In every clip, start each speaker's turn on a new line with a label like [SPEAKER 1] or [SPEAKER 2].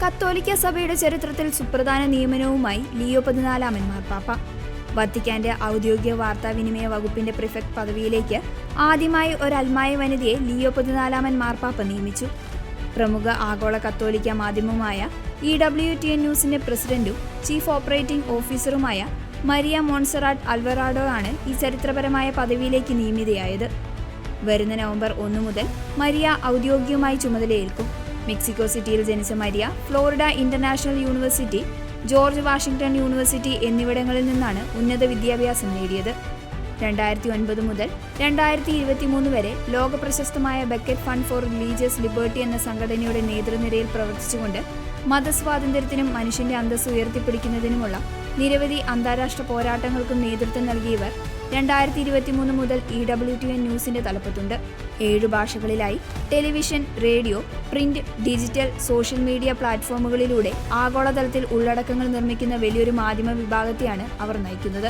[SPEAKER 1] കത്തോലിക്ക സഭയുടെ ചരിത്രത്തിൽ സുപ്രധാന നിയമനവുമായി ലിയോ 14 മാർപ്പാപ്പ. വത്തിക്കാന്റെ ഔദ്യോഗിക വാർത്താവിനിമയ വകുപ്പിന്റെ പ്രിഫെക്ട് പദവിയിലേക്ക് ആദ്യമായി ഒരു അൽമായ വനിതയെ ലിയോ 14 മാർപ്പാപ്പ നിയമിച്ചു. പ്രമുഖ ആഗോള കത്തോലിക്ക മാധ്യമമായ EWTN ന്യൂസിന്റെ പ്രസിഡന്റും ചീഫ് ഓപ്പറേറ്റിംഗ് ഓഫീസറുമായ മരിയ മോൺസറാട്ട് അൽവറാഡോ ആണ് ഈ ചരിത്രപരമായ പദവിയിലേക്ക് നിയമിതയായത്. വരുന്ന നവംബർ 1 മുതൽ മരിയ ഔദ്യോഗികമായി ചുമതലയേൽക്കും. മെക്സിക്കോ സിറ്റിയിൽ ജനിച്ച Maria Florida International University, George Washington University എന്നിവിടങ്ങളിൽ നിന്നാണ് ഉന്നത വിദ്യാഭ്യാസം നേടിയത്. 2009 മുതൽ 2023 വരെ ലോകപ്രശസ്തമായ Becket fund for religious liberty എന്ന സംഘടനയുടെ നേതൃനിരയിൽ പ്രവർത്തിച്ചുകൊണ്ട് മതസ്വാതന്ത്ര്യത്തിനും മനുഷ്യന്റെ അന്തസ്സ് ഉയർത്തിപ്പിടിക്കുന്നതിനുമുള്ള നിരവധി അന്താരാഷ്ട്ര പോരാട്ടങ്ങൾക്കും നേതൃത്വം നൽകിയവർ 2023 മുതൽ EWTN ന്യൂസിന്റെ തലപ്പത്തുണ്ട്. 7 ഭാഷകളിലായി television, radio, print, digital, social media പ്ലാറ്റ്ഫോമുകളിലൂടെ ആഗോളതലത്തിൽ ഉള്ളടക്കങ്ങൾ നിർമ്മിക്കുന്ന വലിയൊരു മാധ്യമ വിഭാഗത്തെയാണ് അവർ നയിക്കുന്നത്.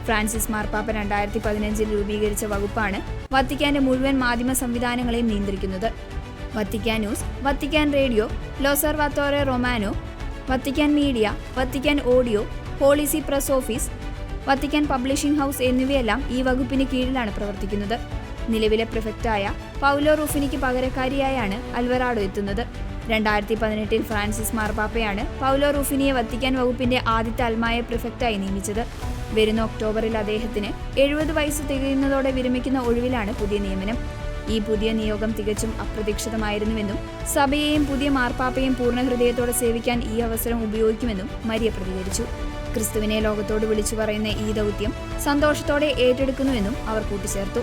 [SPEAKER 1] ഫ്രാൻസിസ് മാർപ്പാപ്പ 2015 രൂപീകരിച്ച വകുപ്പാണ് വത്തിക്കാന്റെ മുഴുവൻ മാധ്യമ സംവിധാനങ്ങളെയും നിയന്ത്രിക്കുന്നത്. Vatican news, Vatican radio, L'Osservatore Romano, Vatican media, Vatican audio, Holy See press office, Vatican publishing house എന്നിവയെല്ലാം ഈ വകുപ്പിന് കീഴിലാണ് പ്രവർത്തിക്കുന്നത്. നിലവിലെ പ്രിഫെക്റ്റായ പൗലോ റൂഫിനിക്ക് പകരക്കാരിയായാണ് അൽവറാഡോ എത്തുന്നത്. 2018 ഫ്രാൻസിസ് മാർപ്പാപ്പയാണ് പൗലോ റൂഫിനിയെ വത്തിക്കാൻ വകുപ്പിന്റെ ആദ്യത്തെ അൽമായ പ്രിഫെക്റ്റായി നിയമിച്ചത്. വരുന്ന ഒക്ടോബറിൽ അദ്ദേഹത്തിന് 70 വയസ്സ് തികയുന്നതോടെ വിരമിക്കുന്ന ഒഴിവിലാണ് പുതിയ നിയമനം. ഈ പുതിയ നിയോഗം തികച്ചും അപ്രതീക്ഷിതമായിരുന്നുവെന്നും സഭയെയും പുതിയ മാർപ്പാപ്പയും പൂർണ്ണ ഹൃദയത്തോടെ സേവിക്കാൻ ഈ അവസരം ഉപയോഗിക്കുമെന്നും മരിയ പ്രതികരിച്ചു. ക്രിസ്തുവിനെ ലോകത്തോട് വിളിച്ചു പറയുന്ന ഈ ദൗത്യം സന്തോഷത്തോടെ ഏറ്റെടുക്കുന്നുവെന്നും അവർ കൂട്ടിച്ചേർത്തു.